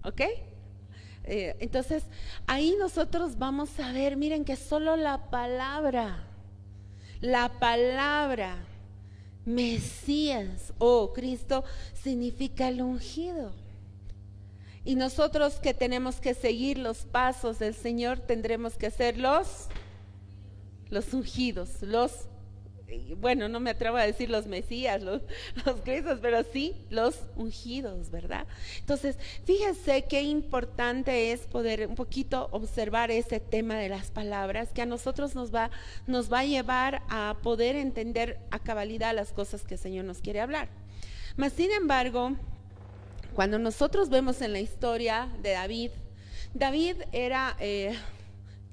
¿ok? Entonces, ahí nosotros vamos a ver, miren que solo la palabra Mesías o Cristo significa el ungido. Y nosotros que tenemos que seguir los pasos del Señor, tendremos que ser los ungidos, bueno, no me atrevo a decir los Mesías, los Cristos, pero sí los ungidos, ¿verdad? Entonces, fíjense qué importante es poder un poquito observar ese tema de las palabras, que a nosotros nos va a llevar a poder entender a cabalidad las cosas que el Señor nos quiere hablar. Mas, sin embargo, cuando nosotros vemos en la historia de David era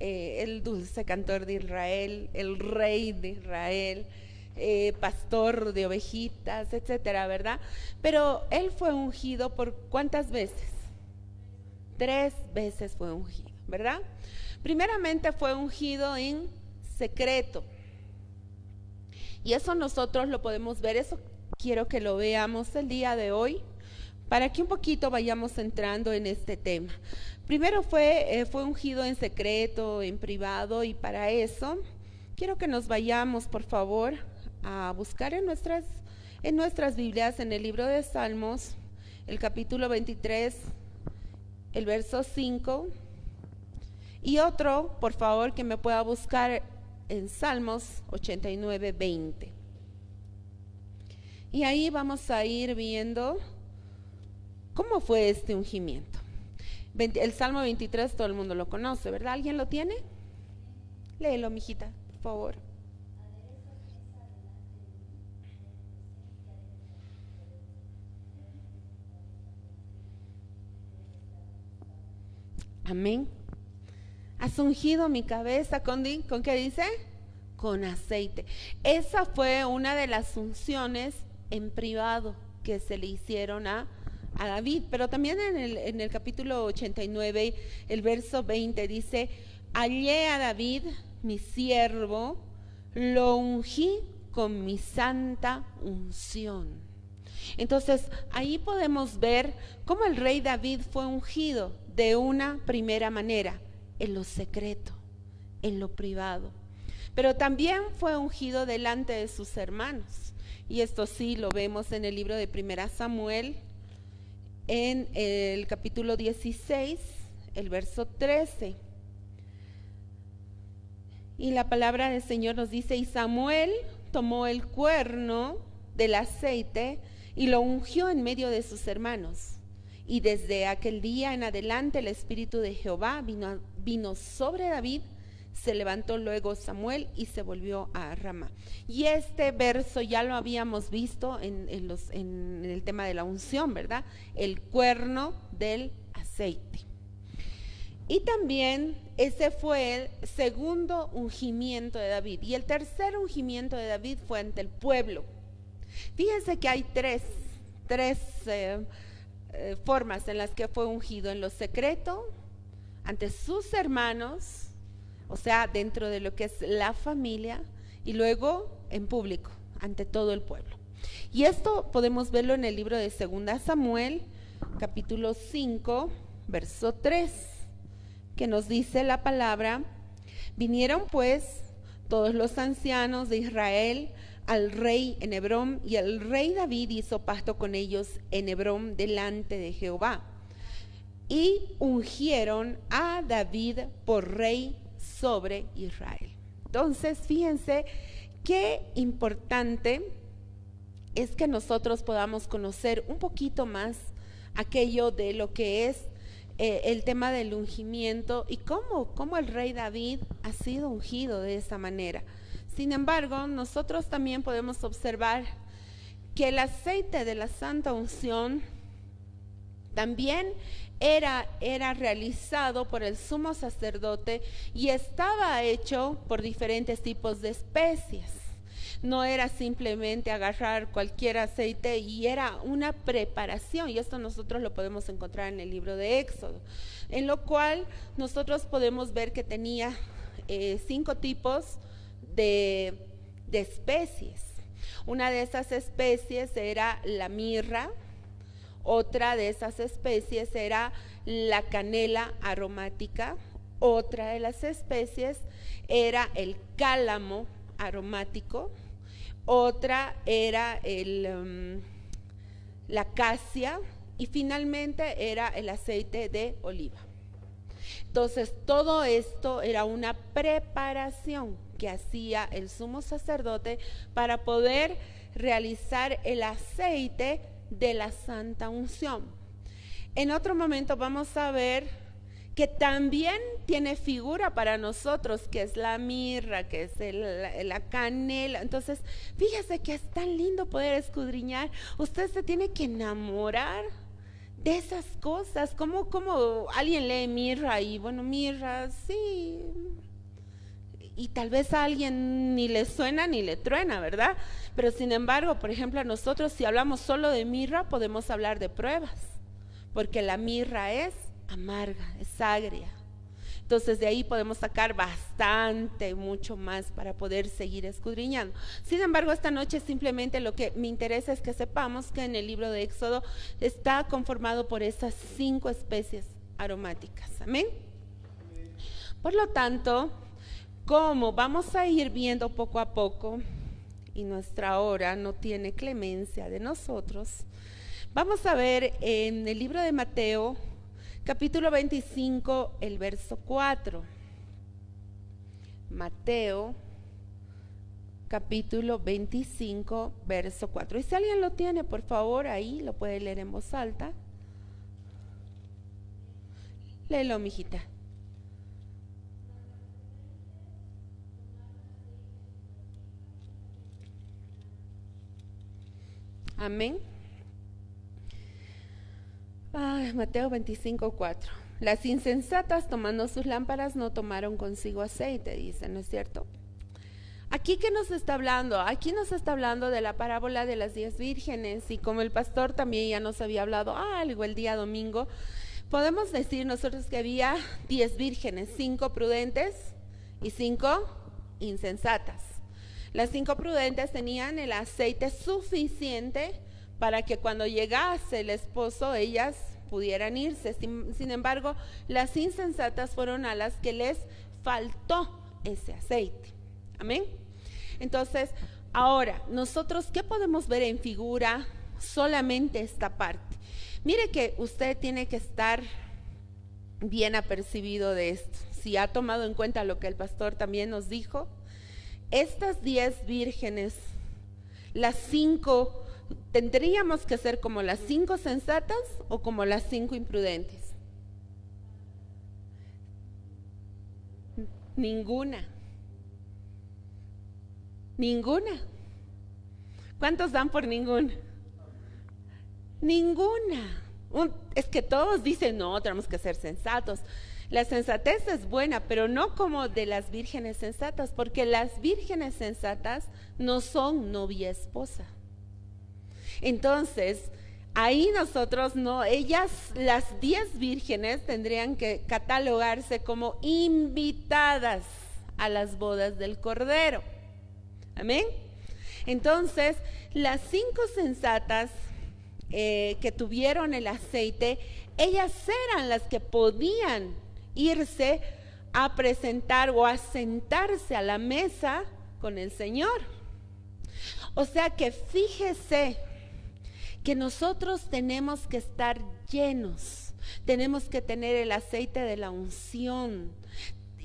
el dulce cantor de Israel, el rey de Israel, pastor de ovejitas, etcétera, ¿verdad? Pero él fue ungido por ¿cuántas veces? 3 veces fue ungido, ¿verdad? Primeramente fue ungido en secreto. Y eso nosotros lo podemos ver, eso quiero que lo veamos el día de hoy, para que un poquito vayamos entrando en este tema. Primero fue ungido en secreto, en privado, y para eso quiero que nos vayamos, por favor, a buscar en nuestras Biblias, en el libro de Salmos, el capítulo 23, el verso 5, y otro, por favor, que me pueda buscar en Salmos 89, 20. Y ahí vamos a ir viendo cómo fue este ungimiento. El Salmo 23 todo el mundo lo conoce, ¿verdad? ¿Alguien lo tiene? Léelo, mijita, por favor. Amén. Has ungido mi cabeza ¿con qué dice? Con aceite. Esa fue una de las unciones en privado que se le hicieron a David, pero también en el capítulo 89, el verso 20 dice: hallé a David, mi siervo, lo ungí con mi santa unción. Entonces, ahí podemos ver cómo el rey David fue ungido de una primera manera, en lo secreto, en lo privado. Pero también fue ungido delante de sus hermanos. Y esto sí lo vemos en el libro de 1 Samuel, en el capítulo 16, el verso 13. Y la palabra del Señor nos dice: y Samuel tomó el cuerno del aceite y lo ungió en medio de sus hermanos. Y desde aquel día en adelante el Espíritu de Jehová vino sobre David. Se levantó luego Samuel y se volvió a Ramá. Y este verso ya lo habíamos visto en el tema de la unción, ¿verdad? El cuerno del aceite. Y también ese fue el segundo ungimiento de David. Y el tercer ungimiento de David fue ante el pueblo. Fíjense que hay tres formas en las que fue ungido: en lo secreto, ante sus hermanos, o sea, dentro de lo que es la familia, y luego en público, ante todo el pueblo. Y esto podemos verlo en el libro de 2 Samuel, capítulo 5, verso 3, que nos dice la palabra: vinieron pues todos los ancianos de Israel al rey en Hebrón, y el rey David hizo pacto con ellos en Hebrón delante de Jehová, y ungieron a David por rey sobre Israel. Entonces, fíjense qué importante es que nosotros podamos conocer un poquito más aquello de lo que es el tema del ungimiento y cómo el rey David ha sido ungido de esa manera. Sin embargo, nosotros también podemos observar que el aceite de la santa unción también era realizado por el sumo sacerdote y estaba hecho por diferentes tipos de especies. No era simplemente agarrar cualquier aceite, y era una preparación, y esto nosotros lo podemos encontrar en el libro de Éxodo, en lo cual nosotros podemos ver que tenía 5 tipos de especies. Una de esas especies era la mirra, Otra de esas especies era la canela aromática. Otra de las especies era el cálamo aromático. Otra era la acacia. Y finalmente era el aceite de oliva. Entonces, todo esto era una preparación que hacía el sumo sacerdote para poder realizar el aceite de la santa unción. En otro momento vamos a ver que también tiene figura para nosotros, que es la mirra, que es la canela. Entonces, fíjese que es tan lindo poder escudriñar. Usted se tiene que enamorar de esas cosas. Como alguien lee mirra y bueno, mirra, sí, y tal vez a alguien ni le suena ni le truena, ¿verdad? Pero sin embargo, por ejemplo, a nosotros si hablamos solo de mirra podemos hablar de pruebas, porque la mirra es amarga, es agria. Entonces de ahí podemos sacar bastante, mucho más para poder seguir escudriñando. Sin embargo, esta noche simplemente lo que me interesa es que sepamos que en el libro de Éxodo está conformado por esas 5 especies aromáticas. Amén. Por lo tanto, como vamos a ir viendo poco a poco, y nuestra hora no tiene clemencia de nosotros, vamos a ver en el libro de Mateo, capítulo 25, el verso 4. Mateo, capítulo 25, verso 4. Y si alguien lo tiene, por favor, ahí lo puede leer en voz alta. Léelo, mijita. Amén. Mateo 25, 4. Las insensatas, tomando sus lámparas, no tomaron consigo aceite, dice, ¿no es cierto? Aquí, ¿qué nos está hablando? Aquí nos está hablando de la parábola de las 10 vírgenes, y como el pastor también ya nos había hablado algo el día domingo, podemos decir nosotros que había 10 vírgenes, 5 prudentes y 5 insensatas. Las 5 prudentes tenían el aceite suficiente para que cuando llegase el esposo ellas pudieran irse. Sin embargo, las insensatas fueron a las que les faltó ese aceite. Amén. Entonces, ahora, nosotros, ¿qué podemos ver en figura? Solamente esta parte. Mire que usted tiene que estar bien apercibido de esto. Si ha tomado en cuenta lo que el pastor también nos dijo, estas 10 vírgenes, las 5, ¿tendríamos que ser como las 5 sensatas o como las 5 imprudentes? Ninguna. Ninguna. ¿Cuántos dan por ninguna? Ninguna. Es que todos dicen, no, tenemos que ser sensatos. La sensatez es buena, pero no como de las vírgenes sensatas, porque las vírgenes sensatas no son novia esposa. Entonces, ahí nosotros no, ellas, las 10 vírgenes tendrían que catalogarse como invitadas a las bodas del Cordero. Amén. Entonces, las 5 sensatas que tuvieron el aceite, ellas eran las que podían irse a presentar o a sentarse a la mesa con el Señor. O sea que fíjese que nosotros tenemos que estar llenos, tenemos que tener el aceite de la unción.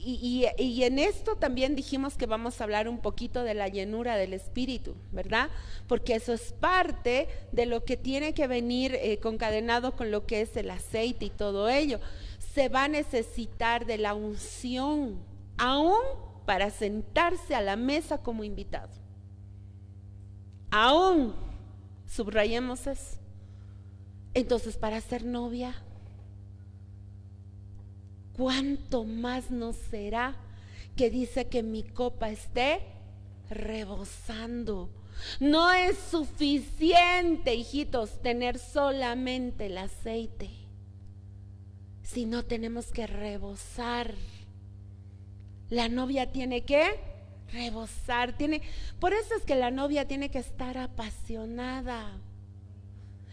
Y en esto también dijimos que vamos a hablar un poquito de la llenura del Espíritu, ¿verdad? Porque eso es parte de lo que tiene que venir concadenado con lo que es el aceite y todo ello. Se va a necesitar de la unción, aún para sentarse a la mesa como invitado. Aún, subrayemos eso. Entonces, para ser novia, ¿cuánto más nos será que dice que mi copa esté rebosando? No es suficiente, hijitos, tener solamente el aceite, sino tenemos que rebosar. La novia tiene que rebosar, por eso es que la novia tiene que estar apasionada.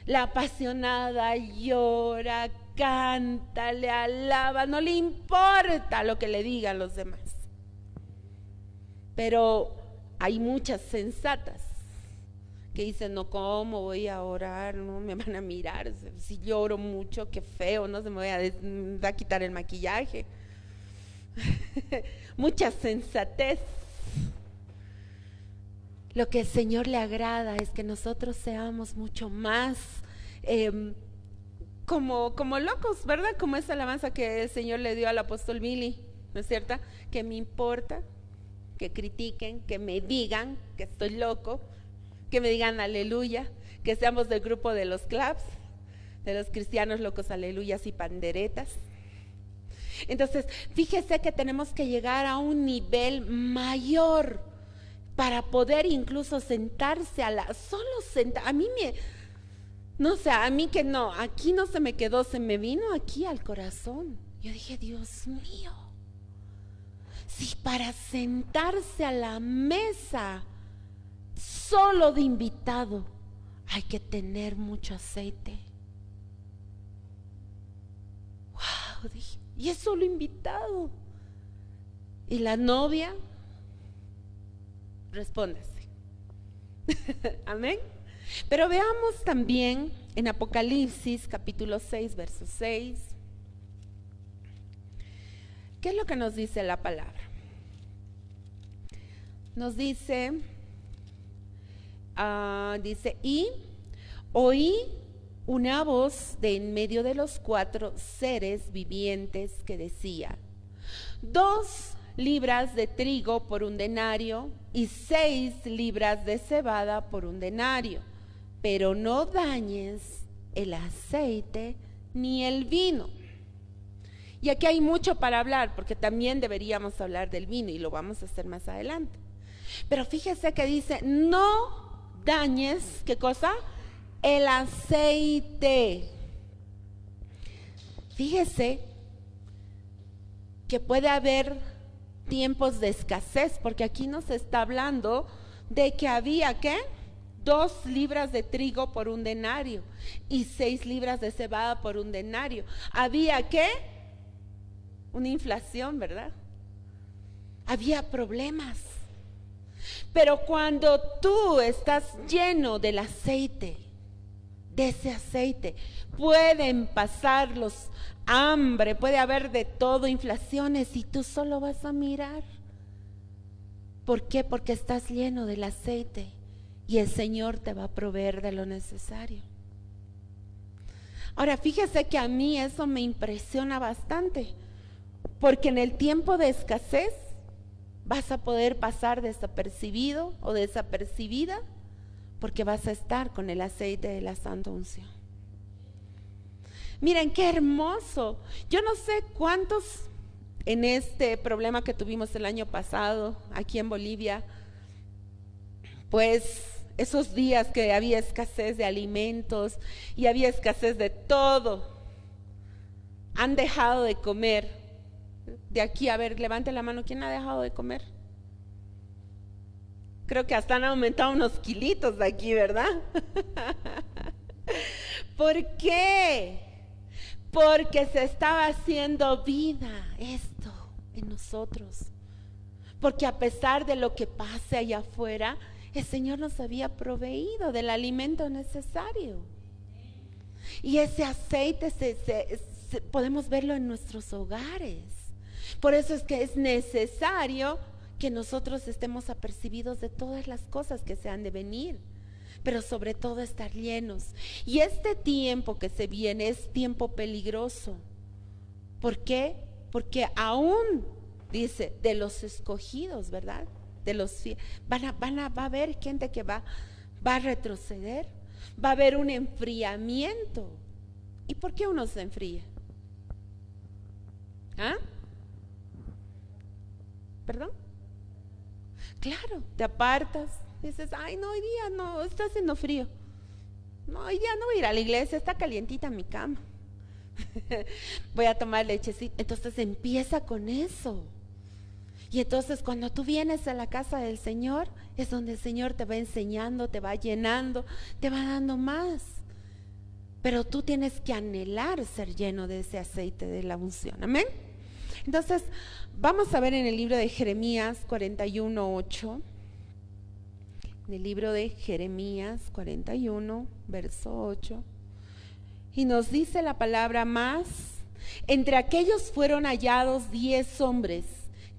La apasionada llora, canta, le alaba, no le importa lo que le digan los demás. Pero hay muchas sensatas que dicen, no, ¿cómo voy a orar? No me van a mirar, si lloro mucho, qué feo, no se me va a quitar el maquillaje. Mucha sensatez. Lo que el Señor le agrada es que nosotros seamos mucho más como locos, ¿verdad? Como esa alabanza que el Señor le dio al apóstol Billy, ¿no es cierto? Que me importa, que critiquen, que me digan que estoy loco, que me digan aleluya, que seamos del grupo de los clubs, de los cristianos locos, aleluyas y panderetas. Entonces, fíjese que tenemos que llegar a un nivel mayor para poder incluso sentarse a mí no sé, a mí que no, aquí no se me quedó, se me vino aquí al corazón. Yo dije, Dios mío, si para sentarse a la mesa solo de invitado hay que tener mucho aceite. Wow, dije, y es solo invitado. Y la novia, respóndase. Amén. Pero veamos también en Apocalipsis capítulo 6, verso 6. ¿Qué es lo que nos dice la palabra? Nos dice, y oí una voz de en medio de los 4 seres vivientes que decía: 2 libras de trigo por un denario y 6 libras de cebada por un denario, pero no dañes el aceite ni el vino. Y aquí hay mucho para hablar, porque también deberíamos hablar del vino y lo vamos a hacer más adelante. Pero fíjese que dice, no dañes, ¿qué cosa? El aceite. Fíjese que puede haber tiempos de escasez, porque aquí nos está hablando de que había, ¿qué? 2 libras de trigo por un denario y 6 libras de cebada por un denario. Había, ¿qué? Una inflación, ¿verdad? Había problemas. Pero cuando tú estás lleno del aceite, de ese aceite, pueden pasar los hambre, puede haber de todo, inflaciones, y tú solo vas a mirar. ¿Por qué? Porque estás lleno del aceite y el Señor te va a proveer de lo necesario. Ahora, fíjese que a mí eso me impresiona bastante, porque en el tiempo de escasez vas a poder pasar desapercibido o desapercibida, porque vas a estar con el aceite de la santa unción. Miren qué hermoso. Yo no sé cuántos en este problema que tuvimos el año pasado aquí en Bolivia, pues esos días que había escasez de alimentos y había escasez de todo, han dejado de comer. De aquí, a ver, levante la mano, ¿quién ha dejado de comer? Creo que hasta han aumentado unos kilitos de aquí, ¿verdad? ¿Por qué? Porque se estaba haciendo vida esto en nosotros. Porque a pesar de lo que pase allá afuera, el Señor nos había proveído del alimento necesario. Y ese aceite podemos verlo en nuestros hogares. Por eso es que es necesario que nosotros estemos apercibidos de todas las cosas que se han de venir, pero sobre todo estar llenos. Y este tiempo que se viene es tiempo peligroso. ¿Por qué? Porque aún, dice, de los escogidos, ¿verdad? De los va a haber gente que va a retroceder, va a haber un enfriamiento. ¿Y por qué uno se enfría? ¿Ah? ¿Perdón? Claro, te apartas, dices, ay no, hoy día no, está haciendo frío. No, hoy día no voy a ir a la iglesia, está calientita mi cama. Voy a tomar lechecita. Entonces empieza con eso. Y entonces cuando tú vienes a la casa del Señor, es donde el Señor te va enseñando, te va llenando, te va dando más. pero tú tienes que anhelar ser lleno de ese aceite de la unción. Amén. Entonces, vamos a ver en el libro de Jeremías 41:8. En el libro de Jeremías 41, verso 8. Y nos dice la palabra más: entre aquellos fueron hallados 10 hombres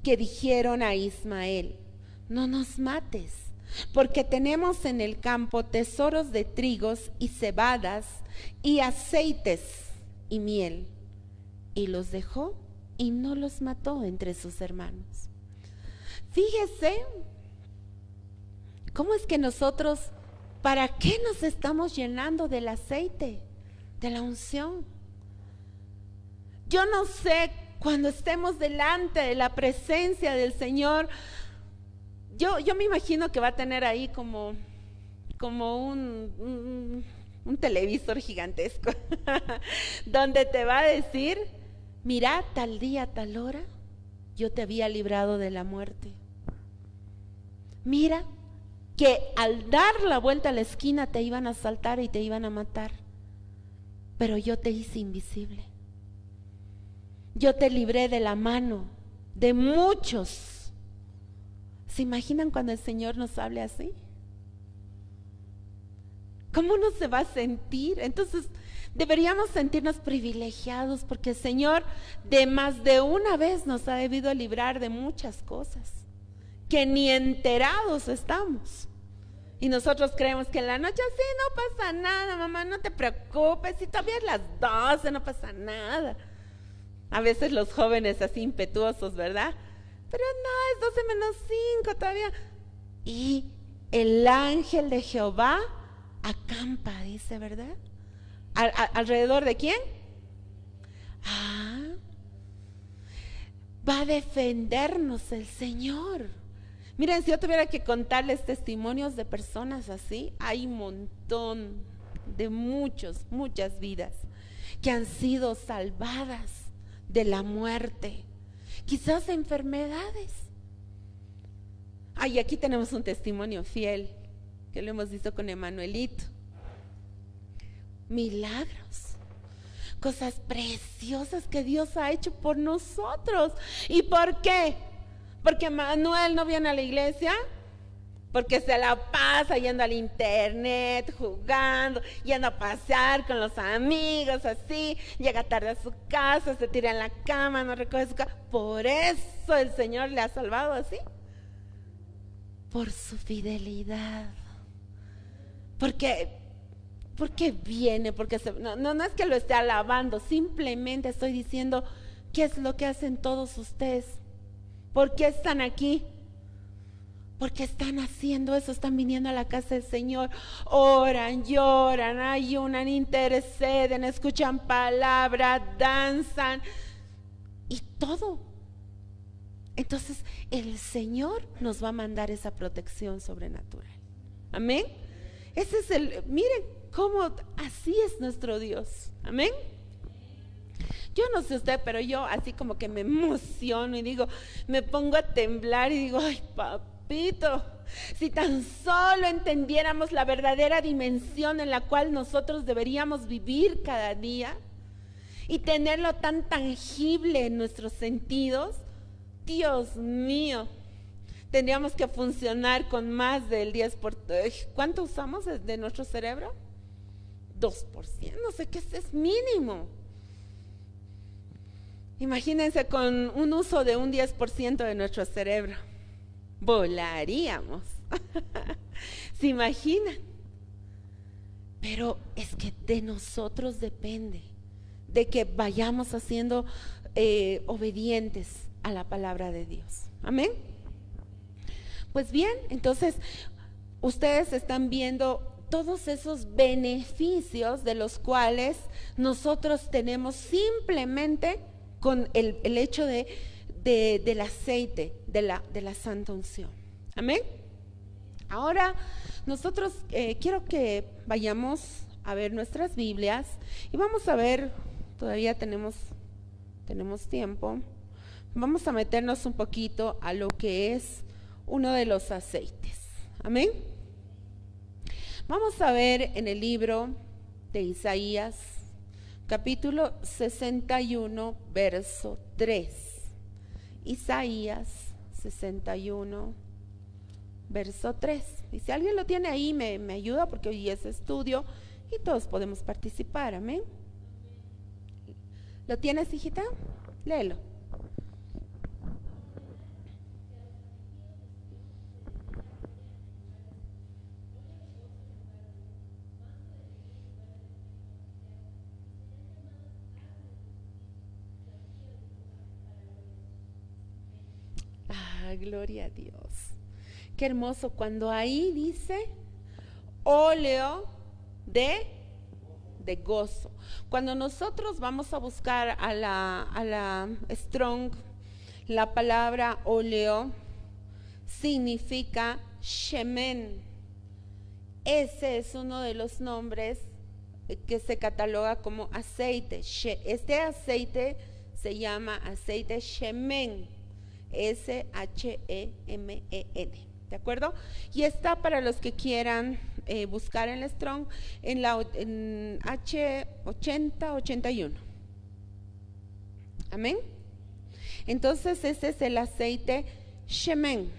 que dijeron a Ismael: no nos mates, porque tenemos en el campo tesoros de trigos y cebadas y aceites y miel. Y los dejó y no los mató entre sus hermanos. Fíjese cómo es que nosotros, ¿para qué nos estamos llenando del aceite, de la unción? Yo no sé, cuando estemos delante de la presencia del Señor, yo me imagino que va a tener ahí como un televisor gigantesco donde te va a decir: mira, tal día, tal hora, yo te había librado de la muerte. Mira que al dar la vuelta a la esquina te iban a asaltar y te iban a matar, pero yo te hice invisible. Yo te libré de la mano de muchos. ¿Se imaginan cuando el Señor nos hable así? ¿Cómo uno se va a sentir? Entonces, deberíamos sentirnos privilegiados, porque el Señor de más de una vez nos ha debido librar de muchas cosas que ni enterados estamos. Y nosotros creemos que en la noche sí, no pasa nada, mamá, no te preocupes, si todavía es las 12, no pasa nada. A veces los jóvenes así impetuosos, ¿verdad? Pero no, es 12 menos 5 todavía. Y el ángel de Jehová acampa, dice, ¿verdad? ¿Alrededor de quién? Va a defendernos el Señor. Miren, si yo tuviera que contarles testimonios de personas así, hay un montón de muchas vidas que han sido salvadas de la muerte, quizás de enfermedades. Y aquí tenemos un testimonio fiel que lo hemos visto con Emanuelito. Milagros, cosas preciosas que Dios ha hecho por nosotros. ¿Y por qué? Porque Manuel no viene a la iglesia, porque se la pasa yendo al internet, jugando, yendo a pasear con los amigos, así, llega tarde a su casa, se tira en la cama, no recoge su casa. Por eso el Señor le ha salvado así, por su fidelidad. Porque viene, no es que lo esté alabando, simplemente estoy diciendo qué es lo que hacen todos ustedes. ¿Por qué están aquí? Porque están haciendo eso, están viniendo a la casa del Señor, oran, lloran, ayunan, interceden, escuchan palabra, danzan y todo. Entonces el Señor nos va a mandar esa protección sobrenatural. Amén. Ese es miren cómo así es nuestro Dios. Amén. Yo no sé usted, pero yo así como que me emociono y digo, me pongo a temblar y digo: ay, papito, si tan solo entendiéramos la verdadera dimensión en la cual nosotros deberíamos vivir cada día y tenerlo tan tangible en nuestros sentidos, Dios mío, tendríamos que funcionar con más del 10%. ¿Cuánto usamos de nuestro cerebro? 2%, no sé qué es mínimo. Imagínense con un uso de un 10% de nuestro cerebro. Volaríamos. ¿Se imaginan? Pero es que de nosotros depende, de que vayamos haciendo obedientes a la palabra de Dios. Amén. Pues bien, entonces ustedes están viendo todos esos beneficios de los cuales nosotros tenemos simplemente con el hecho del aceite, de la santa unción. Amén. Ahora nosotros quiero que vayamos a ver nuestras Biblias y vamos a ver, todavía tenemos tiempo, vamos a meternos un poquito a lo que es uno de los aceites. Amén. Vamos a ver en el libro de Isaías, capítulo 61, verso 3. Isaías 61, verso 3. Y si alguien lo tiene ahí, me ayuda, porque hoy es estudio y todos podemos participar. Amén. ¿Lo tienes, hijita? Léelo. Ah, gloria a Dios. Qué hermoso cuando ahí dice óleo de gozo. Cuando nosotros vamos a buscar a la Strong, la palabra óleo significa shemen. Ese es uno de los nombres que se cataloga como aceite. Este aceite se llama aceite shemen, SHEMEN, ¿de acuerdo? Y está para los que quieran buscar en el Strong en H8081. Amén. Entonces ese es el aceite shemen,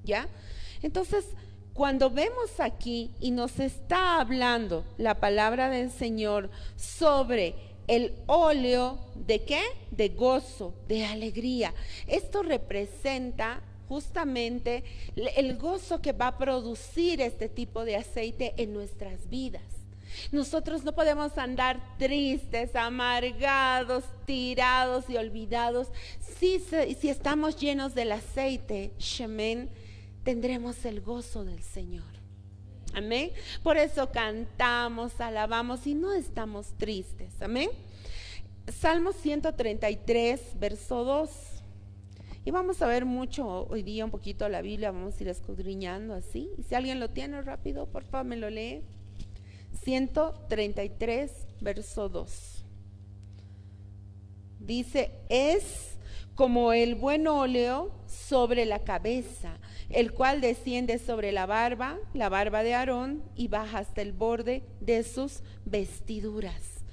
¿ya? Entonces cuando vemos aquí y nos está hablando la palabra del Señor sobre el óleo, ¿de qué? De gozo, de alegría. Esto representa justamente el gozo que va a producir este tipo de aceite en nuestras vidas. Nosotros no podemos andar tristes, amargados, tirados y olvidados. Si estamos llenos del aceite shemen, tendremos el gozo del Señor. Amén. Por eso cantamos, alabamos y no estamos tristes. Amén. Salmo 133, verso 2. Y vamos a ver mucho hoy día, un poquito la Biblia, vamos a ir escudriñando así. Y si alguien lo tiene rápido, por favor me lo lee. 133, verso 2. Dice, es como el buen óleo sobre la cabeza, el cual desciende sobre la barba de Aarón, y baja hasta el borde de sus vestiduras.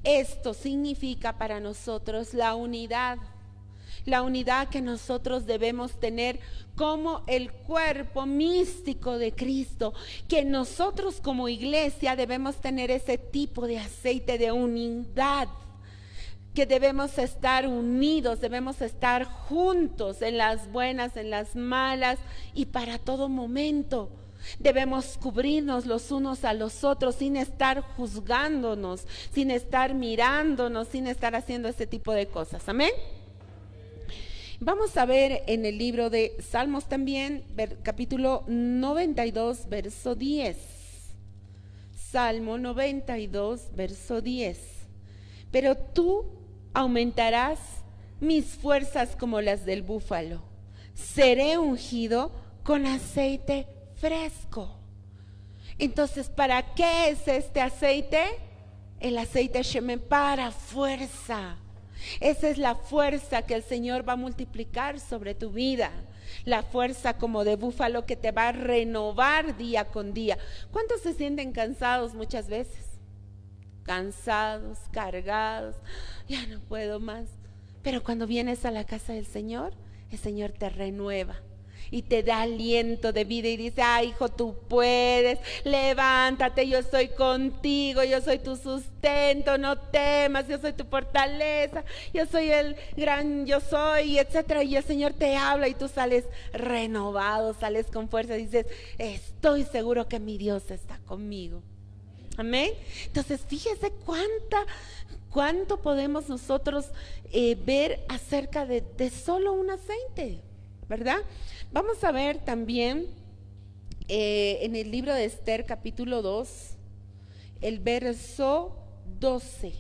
Esto significa para nosotros la unidad que nosotros debemos tener como el cuerpo místico de Cristo, que nosotros como iglesia debemos tener ese tipo de aceite de unidad, que debemos estar unidos, debemos estar juntos en las buenas, en las malas y para todo momento. Debemos cubrirnos los unos a los otros sin estar juzgándonos, sin estar mirándonos, sin estar haciendo ese tipo de cosas. Amén. Vamos a ver en el libro de Salmos también, capítulo 92, verso 10. Salmo 92, verso 10. Pero tú aumentarás mis fuerzas como las del búfalo. Seré ungido con aceite fresco. Entonces, ¿para qué es este aceite? El aceite shemen para fuerza. Esa es la fuerza que el Señor va a multiplicar sobre tu vida. La fuerza como de búfalo que te va a renovar día con día. ¿Cuántos se sienten cansados muchas veces? Cansados, cargados, ya no puedo más. Pero cuando vienes a la casa del Señor, el Señor te renueva y te da aliento de vida y dice, hijo, tú puedes, levántate, yo estoy contigo, yo soy tu sustento, no temas, yo soy tu fortaleza, yo soy el gran yo soy, etcétera. Y el Señor te habla y tú sales renovado, sales con fuerza, dices, estoy seguro que mi Dios está conmigo. Amén. Entonces fíjese cuánto podemos nosotros ver acerca de solo un aceite, ¿verdad? Vamos a ver también en el libro de Esther, capítulo 2, el verso 12.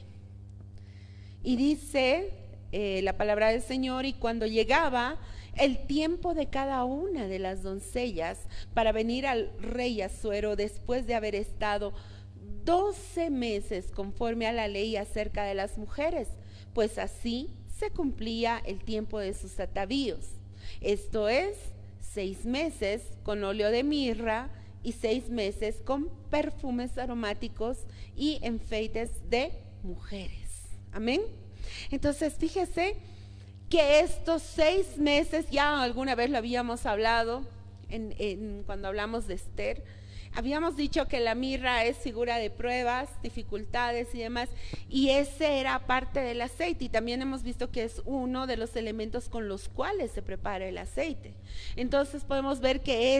Y dice la palabra del Señor, y cuando llegaba el tiempo de cada una de las doncellas para venir al rey Asuero, después de haber estado 12 meses conforme a la ley acerca de las mujeres, pues así se cumplía el tiempo de sus atavíos. Esto es 6 meses con óleo de mirra y 6 meses con perfumes aromáticos y enfeites de mujeres. Amén. Entonces, fíjese que estos 6 meses, ya alguna vez lo habíamos hablado cuando hablamos de Esther, habíamos dicho que la mirra es figura de pruebas, dificultades y demás, y ese era parte del aceite, y también hemos visto que es uno de los elementos con los cuales se prepara el aceite. Entonces podemos ver que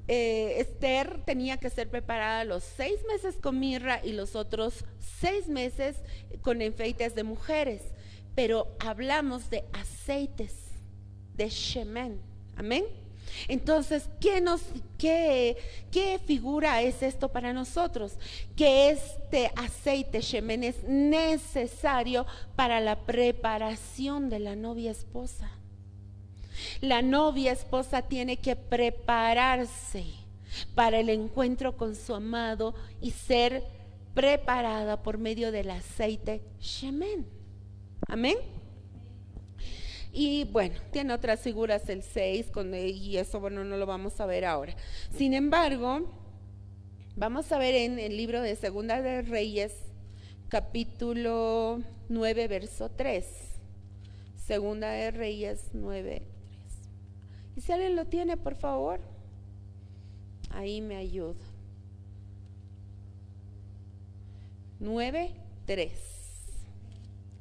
Esther tenía que ser preparada los 6 meses con mirra y los otros 6 meses con enfeites de mujeres, pero hablamos de aceites, de shemen. Amén. Entonces, ¿qué figura es esto para nosotros? Que este aceite shemen es necesario para la preparación de la novia esposa. La novia esposa tiene que prepararse para el encuentro con su amado y ser preparada por medio del aceite shemen. Amén. Y bueno, tiene otras figuras el 6, y eso, bueno, no lo vamos a ver ahora. Sin embargo, vamos a ver en el libro de Segunda de Reyes, capítulo 9, verso 3. Segunda de Reyes 9, 3. Y si alguien lo tiene, por favor, ahí me ayuda. 9, 3.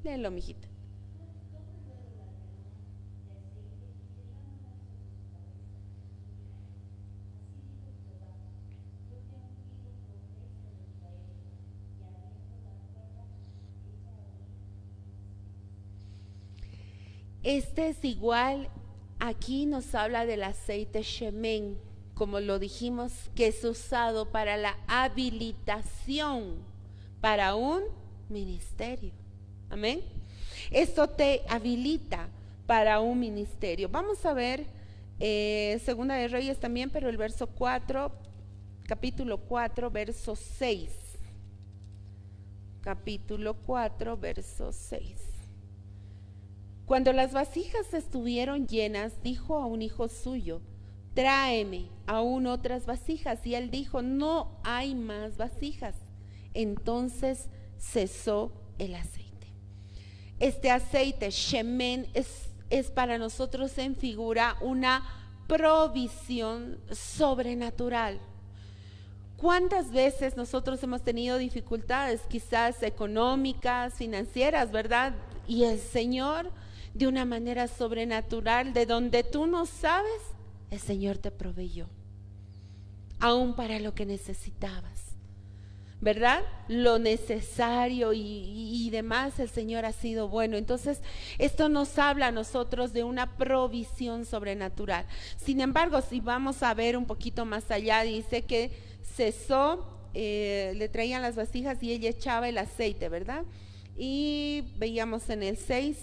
Léelo, mijita. Este es igual, aquí nos habla del aceite shemen, como lo dijimos, que es usado para la habilitación para un ministerio. Amén. Esto te habilita para un ministerio. Vamos a ver Segunda de Reyes también, pero el verso 4, capítulo 4, verso 6. Capítulo 4, verso 6. Cuando las vasijas estuvieron llenas, dijo a un hijo suyo: tráeme aún otras vasijas. Y él dijo: no hay más vasijas. Entonces cesó el aceite. Este aceite, shemen, es para nosotros en figura una provisión sobrenatural. ¿Cuántas veces nosotros hemos tenido dificultades, quizás económicas, financieras, verdad? Y el Señor, de una manera sobrenatural, de donde tú no sabes, el Señor te proveyó, aún para lo que necesitabas, ¿verdad? Lo necesario y demás, el Señor ha sido bueno. Entonces, esto nos habla a nosotros de una provisión sobrenatural. Sin embargo, si vamos a ver un poquito más allá, dice que cesó, le traían las vasijas y ella echaba el aceite, ¿verdad? Y veíamos en el 6,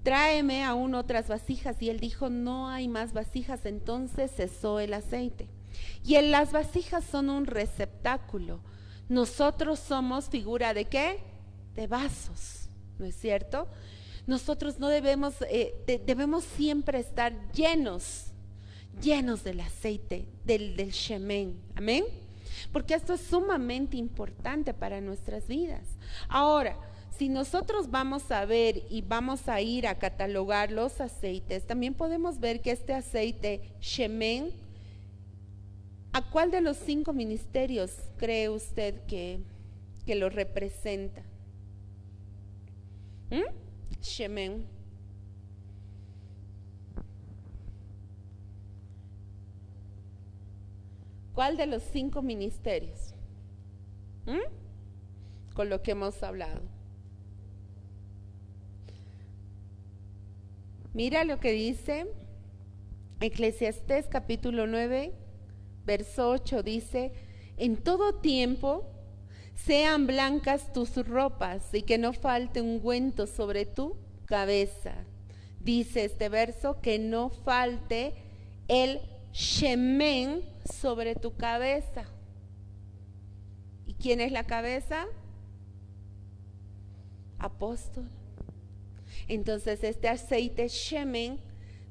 tráeme aún otras vasijas. Y él dijo: no hay más vasijas. Entonces cesó el aceite. Y en las vasijas son un receptáculo. Nosotros somos figura ¿de qué? De vasos, ¿no es cierto? Nosotros no debemos, debemos siempre estar llenos del aceite, del shemen. Amén. Porque esto es sumamente importante para nuestras vidas. Ahora, si nosotros vamos a ver y vamos a ir a catalogar los aceites, también podemos ver que este aceite shemen, ¿a cuál de los 5 ministerios cree usted que lo representa? Shemen. ¿Cuál de los 5 ministerios? Con lo que hemos hablado. Mira lo que dice Eclesiastés capítulo 9, verso 8, dice: en todo tiempo sean blancas tus ropas y que no falte ungüento sobre tu cabeza. Dice este verso que no falte el shemen sobre tu cabeza. ¿Y quién es la cabeza? Apóstol. Entonces este aceite shemen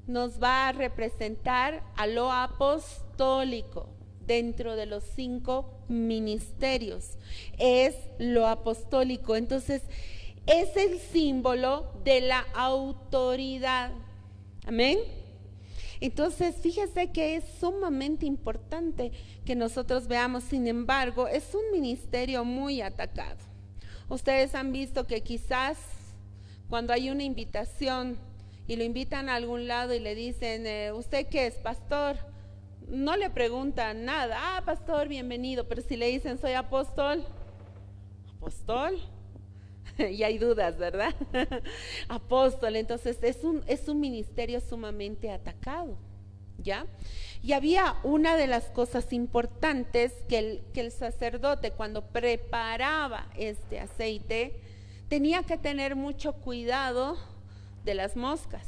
nos va a representar a lo apostólico, dentro de los 5 ministerios. Es lo apostólico. Entonces, es el símbolo de la autoridad. Amén. Entonces, fíjese que es sumamente importante que nosotros veamos. Sin embargo, es un ministerio muy atacado. Ustedes han visto que quizás cuando hay una invitación y lo invitan a algún lado y le dicen, ¿usted qué es, pastor? No le preguntan nada. Pastor, bienvenido. Pero si le dicen, soy apóstol, ¿apóstol? Y hay dudas, ¿verdad? Apóstol. Entonces es un ministerio sumamente atacado, ¿ya? Y había una de las cosas importantes que el sacerdote, cuando preparaba este aceite, tenía que tener mucho cuidado de las moscas,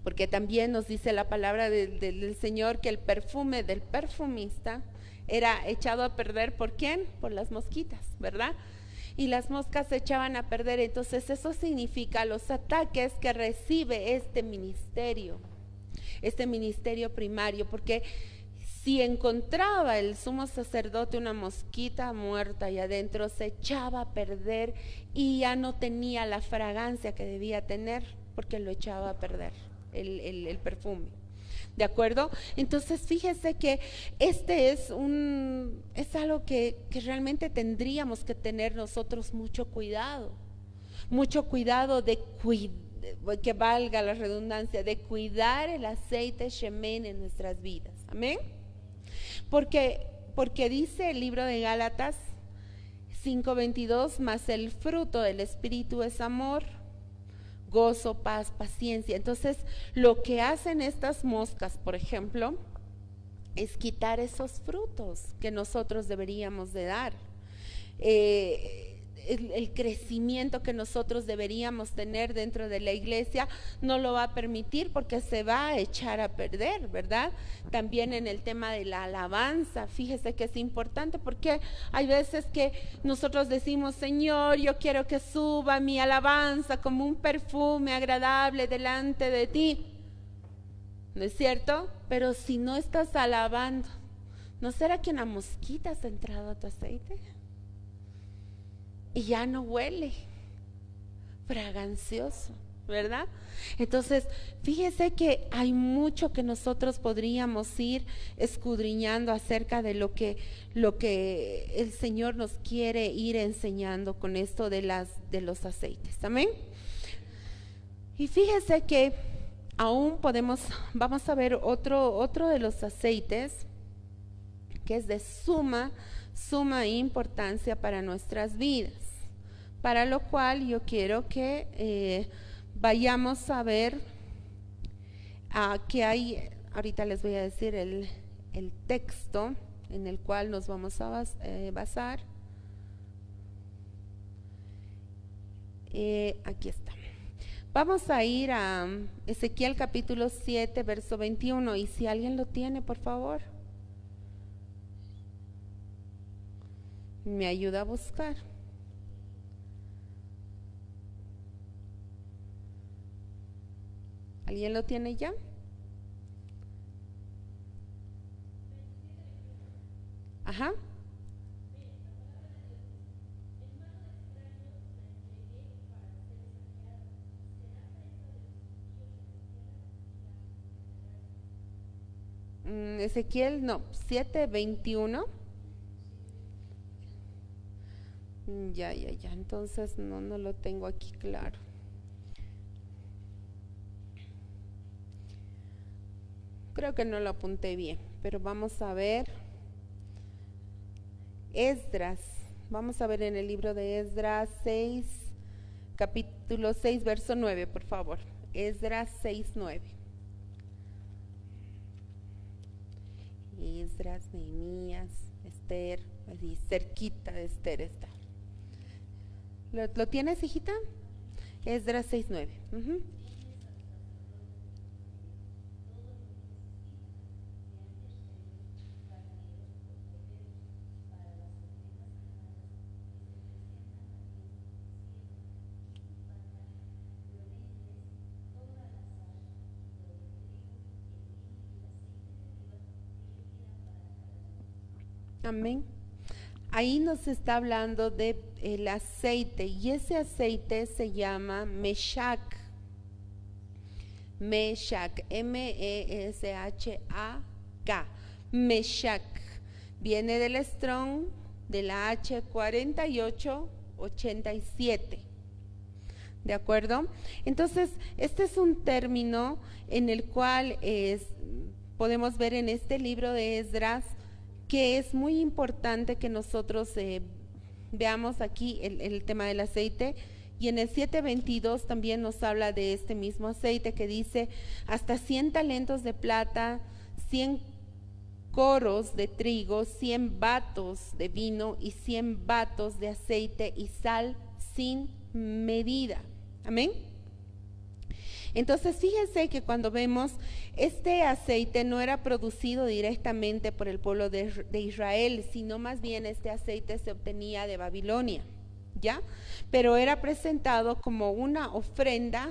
porque también nos dice la palabra del Señor que el perfume del perfumista era echado a perder. ¿Por quién? Por las mosquitas, ¿verdad? Y las moscas se echaban a perder. Entonces eso significa los ataques que recibe este ministerio primario, porque si encontraba el sumo sacerdote una mosquita muerta y adentro, se echaba a perder y ya no tenía la fragancia que debía tener, porque lo echaba a perder el perfume. ¿De acuerdo? Entonces fíjese que es algo que realmente tendríamos que tener nosotros mucho cuidado de que valga la redundancia, de cuidar el aceite shemen en nuestras vidas. Amén. Porque dice el libro de Gálatas 5:22, mas el fruto del Espíritu es amor, gozo, paz, paciencia. Entonces, lo que hacen estas moscas, por ejemplo, es quitar esos frutos que nosotros deberíamos de dar. El crecimiento que nosotros deberíamos tener dentro de la iglesia no lo va a permitir, porque se va a echar a perder, ¿verdad? También en el tema de la alabanza, fíjese que es importante, porque hay veces que nosotros decimos, Señor, yo quiero que suba mi alabanza como un perfume agradable delante de ti, ¿no es cierto? Pero si no estás alabando, ¿no será que una mosquita se ha entrado a tu aceite? Y ya no huele fragancioso, ¿verdad? Entonces, fíjese que hay mucho que nosotros podríamos ir escudriñando acerca de lo que el Señor nos quiere ir enseñando con esto de los aceites. Amén. Y fíjese que aún vamos a ver otro de los aceites que es de suma importancia para nuestras vidas, para lo cual yo quiero que vayamos a ver que hay, ahorita les voy a decir el texto en el cual nos vamos a basar. Aquí está. Vamos a ir a Ezequiel capítulo 7, verso 21, y si alguien lo tiene, por favor, me ayuda a buscar. ¿Alguien lo tiene ya? Ajá. Ezequiel, no, 7:21. Ya, entonces no lo tengo aquí claro. Creo que no lo apunté bien, pero vamos a ver. Esdras, vamos a ver en el libro de Esdras 6, capítulo 6, verso 9, por favor. Esdras 6:9. Esdras, Nehemías, Esther, así cerquita de Esther está. ¿Lo tienes, hijita? Esdras 6:9. Amén. Ahí nos está hablando de el aceite, y ese aceite se llama Meshach. Meshach, M-E-S-H-A-K. Meshach. Viene del Strong, de la H4887. ¿De acuerdo? Entonces, este es un término en el cual podemos ver en este libro de Esdras que es muy importante que nosotros veamos aquí el tema del aceite. Y en el 7:22 también nos habla de este mismo aceite que dice: hasta 100 talentos de plata, 100 coros de trigo, 100 batos de vino y 100 batos de aceite y sal sin medida. Amén. Entonces fíjense que cuando vemos este aceite no era producido directamente por el pueblo de Israel, sino más bien este aceite se obtenía de Babilonia, ¿ya? Pero era presentado como una ofrenda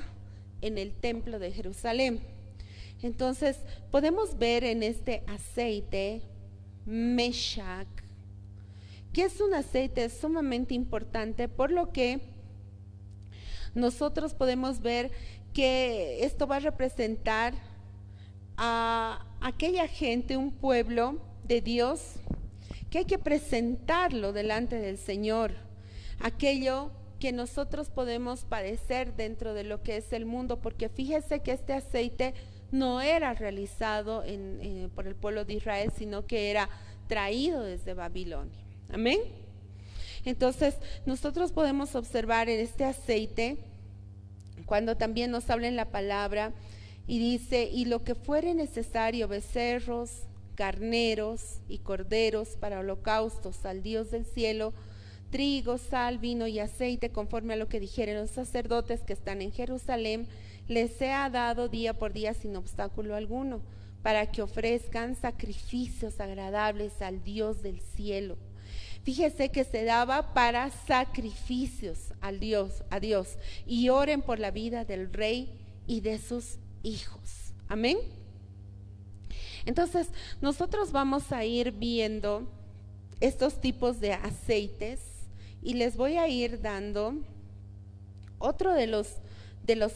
en el templo de Jerusalén. Entonces podemos ver en este aceite Meshach, que es un aceite sumamente importante, por lo que nosotros podemos ver que esto va a representar a aquella gente, un pueblo de Dios, que hay que presentarlo delante del Señor, aquello que nosotros podemos padecer dentro de lo que es el mundo, porque fíjese que este aceite no era realizado por el pueblo de Israel, sino que era traído desde Babilonia. Amén. Entonces nosotros podemos observar en este aceite, cuando también nos habla en la palabra y dice: y lo que fuere necesario, becerros, carneros y corderos para holocaustos al Dios del cielo, trigo, sal, vino y aceite, conforme a lo que dijeren los sacerdotes que están en Jerusalén, les sea dado día por día sin obstáculo alguno, para que ofrezcan sacrificios agradables al Dios del cielo. Fíjese que se daba para sacrificios a Dios, y oren por la vida del rey y de sus hijos. Amén. Entonces, nosotros vamos a ir viendo estos tipos de aceites y les voy a ir dando otro de los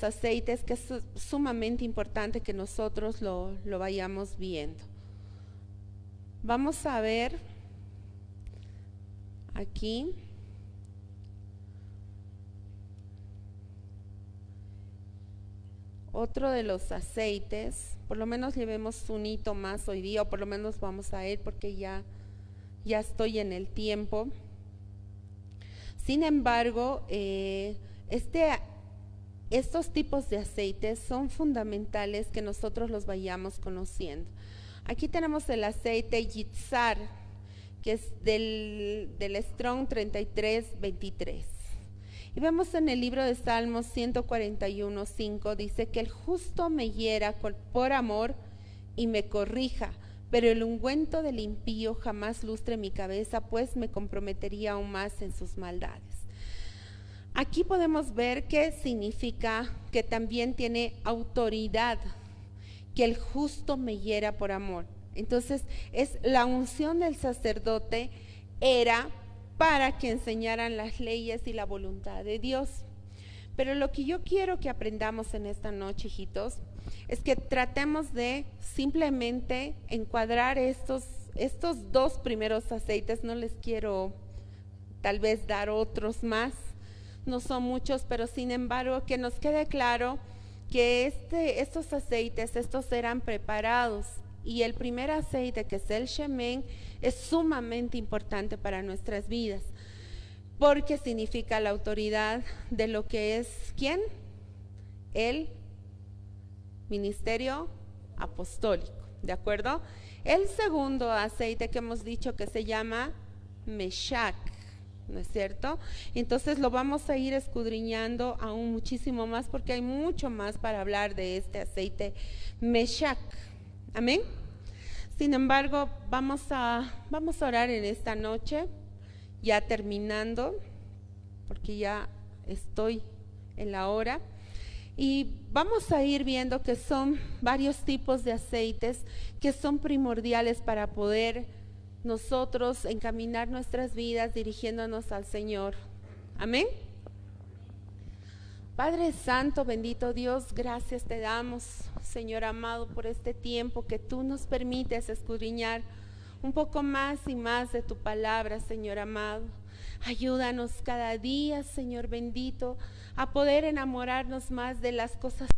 aceites que es sumamente importante que nosotros lo vayamos viendo. Vamos a ver aquí otro de los aceites. Por lo menos llevemos un hito más hoy día, o por lo menos vamos a ir porque ya estoy en el tiempo. Sin embargo, estos tipos de aceites son fundamentales que nosotros los vayamos conociendo. Aquí tenemos el aceite Yitzhar, que es del Strong 33:23. Y vemos en el libro de Salmos 141:5, dice que el justo me hiera por amor y me corrija, pero el ungüento del impío jamás lustre mi cabeza, pues me comprometería aún más en sus maldades. Aquí podemos ver que significa que también tiene autoridad, que el justo me hiera por amor. Entonces, es la unción del sacerdote era para que enseñaran las leyes y la voluntad de Dios. Pero lo que yo quiero que aprendamos en esta noche, hijitos, es que tratemos de simplemente encuadrar estos dos primeros aceites. No les quiero tal vez dar otros más, no son muchos, pero sin embargo que nos quede claro que estos aceites, estos eran preparados. Y el primer aceite, que es el Shemen, es sumamente importante para nuestras vidas, porque significa la autoridad de lo que es, ¿quién? El ministerio apostólico, ¿de acuerdo? El segundo aceite que hemos dicho que se llama Meshach, ¿no es cierto? Entonces lo vamos a ir escudriñando aún muchísimo más, porque hay mucho más para hablar de este aceite Meshach. Amén. Sin embargo, vamos a orar en esta noche, ya terminando, porque ya estoy en la hora, y vamos a ir viendo que son varios tipos de aceites que son primordiales para poder nosotros encaminar nuestras vidas dirigiéndonos al Señor. Amén. Padre Santo, bendito Dios, gracias te damos, Señor amado, por este tiempo que tú nos permites escudriñar un poco más y más de tu palabra, Señor amado. Ayúdanos cada día, Señor bendito, a poder enamorarnos más de las cosas